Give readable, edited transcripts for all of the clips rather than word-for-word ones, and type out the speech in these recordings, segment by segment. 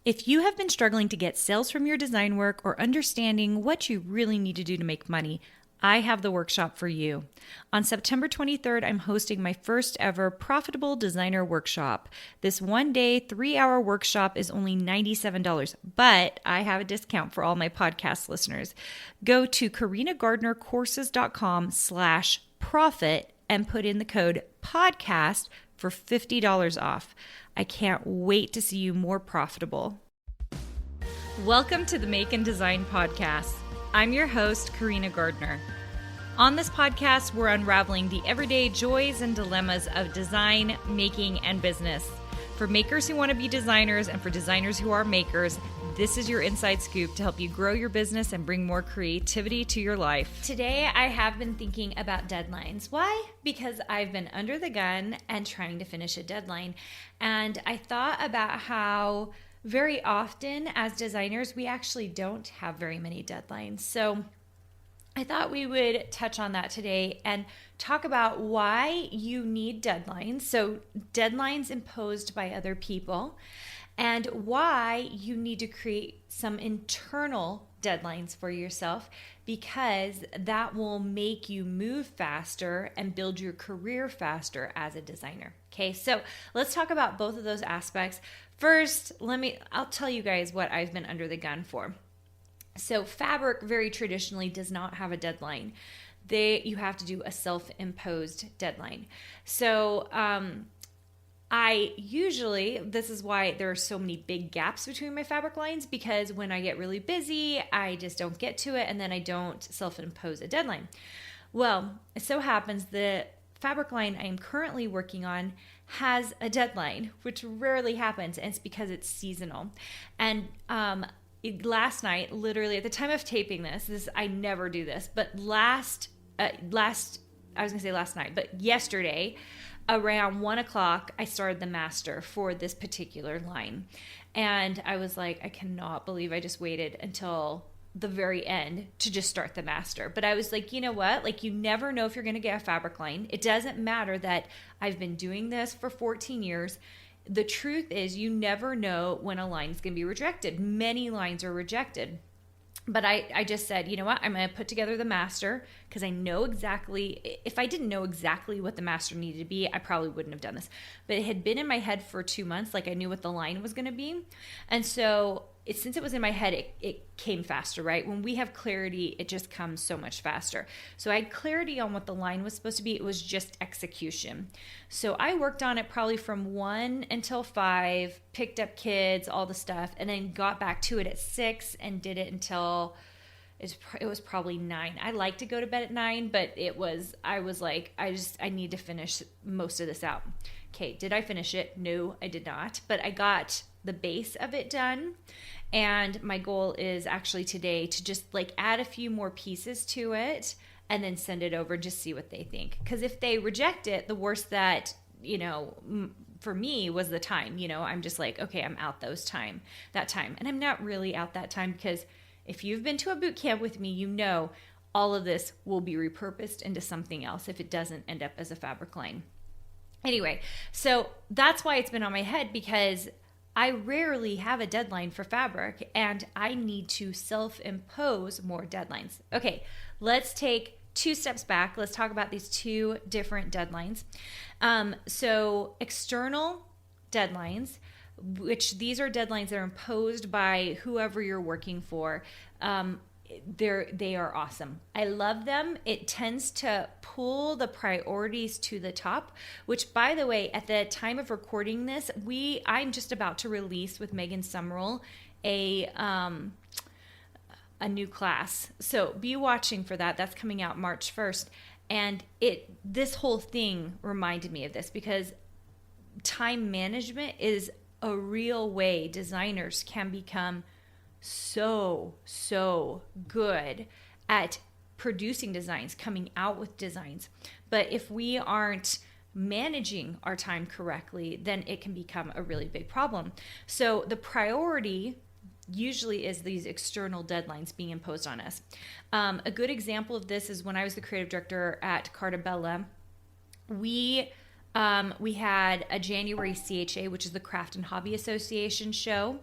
If you have been struggling to get sales from your design work or understanding what you really need to do to make money, I have the workshop for you. On September 23rd, I'm hosting my first ever Profitable Designer Workshop. This 1-day, 3-hour workshop is only $97, but I have a discount for all my podcast listeners. Go to carinagardnercourses.com/profit and put in the code podcast for $50 off. I can't wait to see you more profitable. Welcome to the Make and Design Podcast. I'm your host, Carina Gardner. On this podcast, we're unraveling the everyday joys and dilemmas of design, making, and business. For makers who want to be designers and for designers who are makers, this is your inside scoop to help you grow your business and bring more creativity to your life. Today, I have been thinking about deadlines. Why? Because I've been under the gun and trying to finish a deadline. And I thought about how very often as designers, we actually don't have very many deadlines. So I thought we would touch on that today and talk about why you need deadlines. So deadlines imposed by other people, and why you need to create some internal deadlines for yourself, because that will make you move faster and build your career faster as a designer. Okay, so let's talk about both of those aspects. First, I'll tell you guys what I've been under the gun for. So fabric very traditionally does not have a deadline. You have to do a self-imposed deadline. So this is why there are so many big gaps between my fabric lines, because when I get really busy, I just don't get to it, and then I don't self-impose a deadline. Well, it so happens the fabric line I am currently working on has a deadline, which rarely happens, and it's because it's seasonal. And last night, literally at the time of taping this I never do this, but yesterday around 1:00, I started the master for this particular line. And I was like, I cannot believe I just waited until the very end to just start the master. But I was like, you know what? Like, you never know if you're going to get a fabric line. It doesn't matter that I've been doing this for 14 years. The truth is, you never know when a line is going to be rejected. Many lines are rejected. But I just said, you know what? I'm going to put together the master, because I know exactly, if I didn't know exactly what the master needed to be, I probably wouldn't have done this. But it had been in my head for 2 months, like I knew what the line was going to be. And so since it was in my head, it came faster, right? When we have clarity, it just comes so much faster. So I had clarity on what the line was supposed to be. It was just execution. So I worked on it probably from 1 until 5, picked up kids, all the stuff, and then got back to it at 6 and did it until it was probably 9. I like to go to bed at 9, but I was like, I need to finish most of this out. Okay, did I finish it? No, I did not. But I got the base of it done. And my goal is actually today to just like add a few more pieces to it and then send it over, just see what they think. Because if they reject it, the worst that, for me was the time. I'm just like, okay, I'm out that time. And I'm not really out that time, because if you've been to a boot camp with me, all of this will be repurposed into something else if it doesn't end up as a fabric line. Anyway, so that's why it's been on my head, because I rarely have a deadline for fabric, and I need to self-impose more deadlines. Okay, let's take 2 steps back. Let's talk about these 2 different deadlines. So external deadlines, which these are deadlines that are imposed by whoever you're working for. They are awesome. I love them. It tends to pull the priorities to the top, which, by the way, at the time of recording this, I'm just about to release with Megan Sumrell a new class. So be watching for that. That's coming out March 1st. And this whole thing reminded me of this, because time management is a real way designers can become so good at producing designs, coming out with designs. But if we aren't managing our time correctly, then it can become a really big problem. So the priority usually is these external deadlines being imposed on us. A good example of this is when I was the creative director at Carta Bella. We We had a January CHA, which is the Craft and Hobby Association show.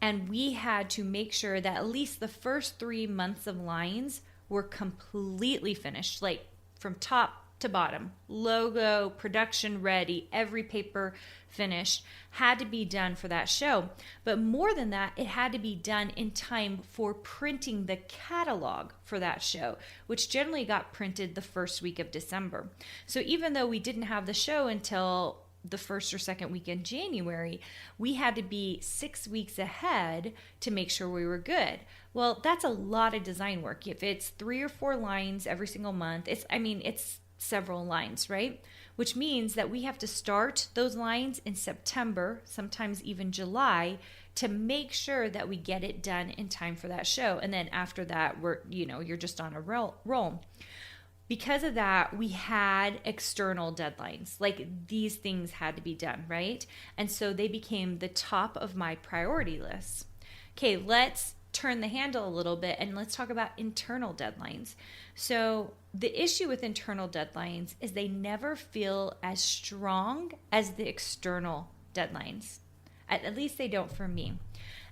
And we had to make sure that at least the first 3 months of lines were completely finished, like from top to bottom, logo, production ready, every paper finished, had to be done for that show. But more than that, it had to be done in time for printing the catalog for that show, which generally got printed the first week of December. So even though we didn't have the show until the first or second week in January, we had to be 6 weeks ahead to make sure we were good. Well, that's a lot of design work. If it's 3 or 4 lines every single month, it's several lines, right? Which means that we have to start those lines in September, sometimes even July, to make sure that we get it done in time for that show. And then after that, you're just on a roll. Because of that, we had external deadlines. Like these things had to be done, right? And so they became the top of my priority list. Okay, let's turn the handle a little bit and let's talk about internal deadlines. So the issue with internal deadlines is they never feel as strong as the external deadlines. At least they don't for me.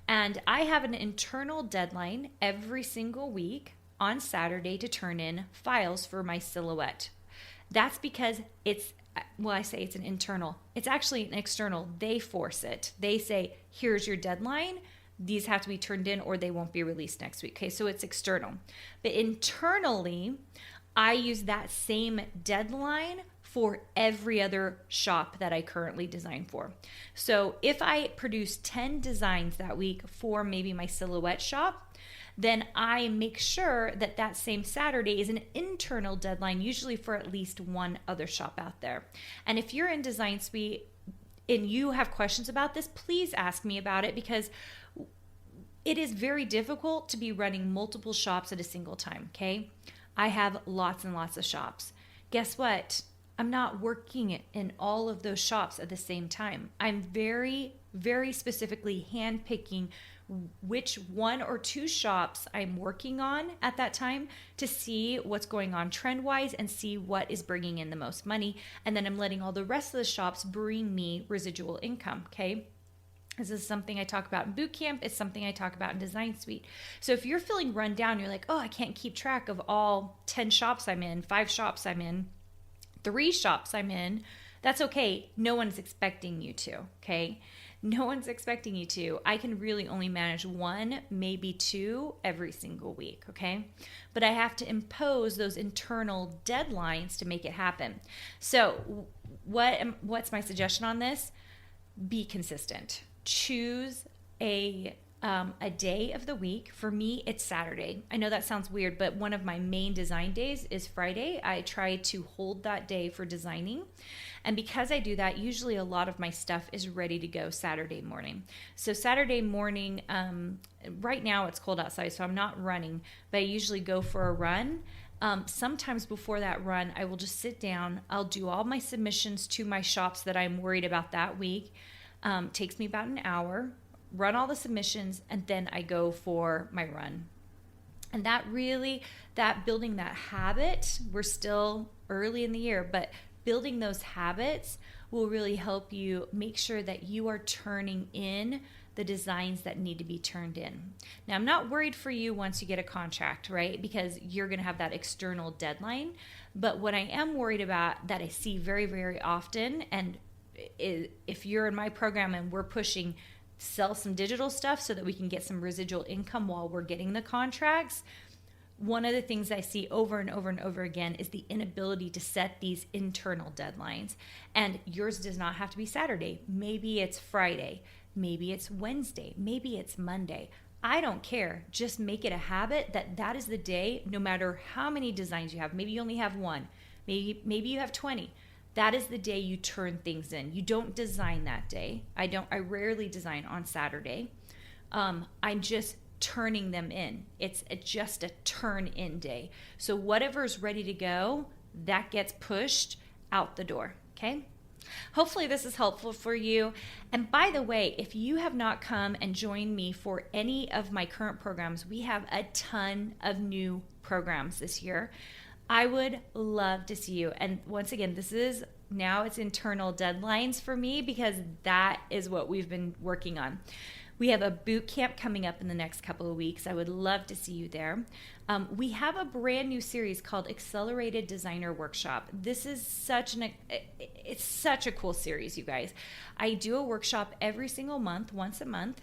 And I have an internal deadline every single week on Saturday to turn in files for my silhouette. That's because I say it's an internal. It's actually an external. They force it. They say, here's your deadline. These have to be turned in or they won't be released next week. Okay, so it's external. But internally, I use that same deadline for every other shop that I currently design for. So if I produce 10 designs that week for maybe my silhouette shop, then I make sure that that same Saturday is an internal deadline, usually for at least one other shop out there. And if you're in Design Suite and you have questions about this, please ask me about it, because it is very difficult to be running multiple shops at a single time, okay? I have lots and lots of shops. Guess what? I'm not working in all of those shops at the same time. I'm very, very specifically handpicking which 1 or 2 shops I'm working on at that time to see what's going on trend-wise and see what is bringing in the most money. And then I'm letting all the rest of the shops bring me residual income, okay? This is something I talk about in boot camp. It's something I talk about in Design Suite. So if you're feeling run down, you're like, oh, I can't keep track of all 10 shops I'm in, 5 shops I'm in, 3 shops I'm in, that's okay. No one's expecting you to, okay? No one's expecting you to. I can really only manage 1, maybe 2 every single week, okay? But I have to impose those internal deadlines to make it happen. So what's my suggestion on this? Be consistent. Choose a day of the week. For me, it's Saturday. I know that sounds weird, but one of my main design days is Friday. I try to hold that day for designing. And because I do that, usually a lot of my stuff is ready to go Saturday morning. So Saturday morning, right now it's cold outside, so I'm not running, but I usually go for a run. Sometimes before that run, I will just sit down. I'll do all my submissions to my shops that I'm worried about that week. Takes me about an hour, run all the submissions, and then I go for my run. And that building that habit, we're still early in the year, but building those habits will really help you make sure that you are turning in the designs that need to be turned in. Now, I'm not worried for you once you get a contract, right? Because you're going to have that external deadline. But what I am worried about that I see very, very often, and if you're in my program and we're pushing sell some digital stuff so that we can get some residual income while we're getting the contracts, one of the things I see over and over and over again is the inability to set these internal deadlines. And yours does not have to be Saturday. Maybe it's Friday. Maybe it's Wednesday. Maybe it's Monday. I don't care. Just make it a habit that is the day, no matter how many designs you have. Maybe you only have 1. Maybe you have 20. That is the day you turn things in. You don't design that day. I rarely design on Saturday. I'm just turning them in. It's just a turn in day. So whatever's ready to go, that gets pushed out the door. Okay? Hopefully this is helpful for you. And by the way, if you have not come and joined me for any of my current programs, we have a ton of new programs this year. I would love to see you. And once again, this is now it's internal deadlines for me because that is what we've been working on. We have a boot camp coming up in the next couple of weeks. I would love to see you there. We have a brand new series called Accelerated Designer Workshop. This is it's such a cool series, you guys. I do a workshop every single month, once a month.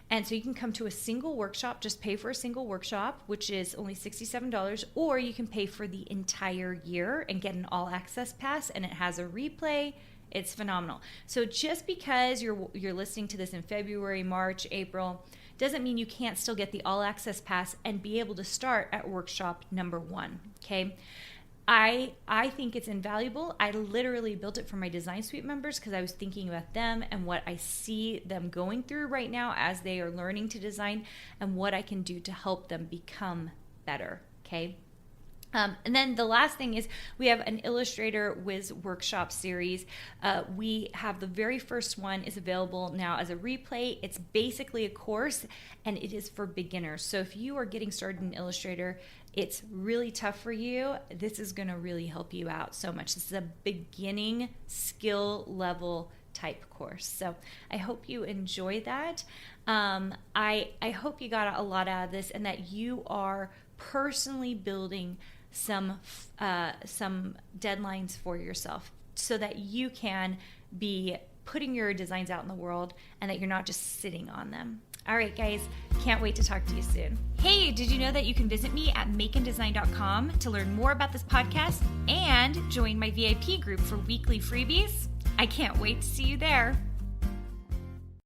And so you can come to a single workshop, just pay for a single workshop, which is only $67, or you can pay for the entire year and get an all access pass, and it has a replay. It's phenomenal. So just because you're listening to this in February, March, April, doesn't mean you can't still get the all access pass and be able to start at workshop number 1. Okay. I think it's invaluable. I literally built it for my Design Suite members because I was thinking about them and what I see them going through right now as they are learning to design and what I can do to help them become better. Okay. And then the last thing is we have an Illustrator Whiz workshop series. We have the very first one is available now as a replay. It's basically a course and it is for beginners. So if you are getting started in Illustrator, it's really tough for you, this is going to really help you out so much. This is a beginning skill level type course. So I hope you enjoy that. I hope you got a lot out of this and that you are personally building some deadlines for yourself so that you can be putting your designs out in the world and that you're not just sitting on them. All right, guys, can't wait to talk to you soon. Hey, did you know that you can visit me at makeanddesign.com to learn more about this podcast and join my VIP group for weekly freebies? I can't wait to see you there.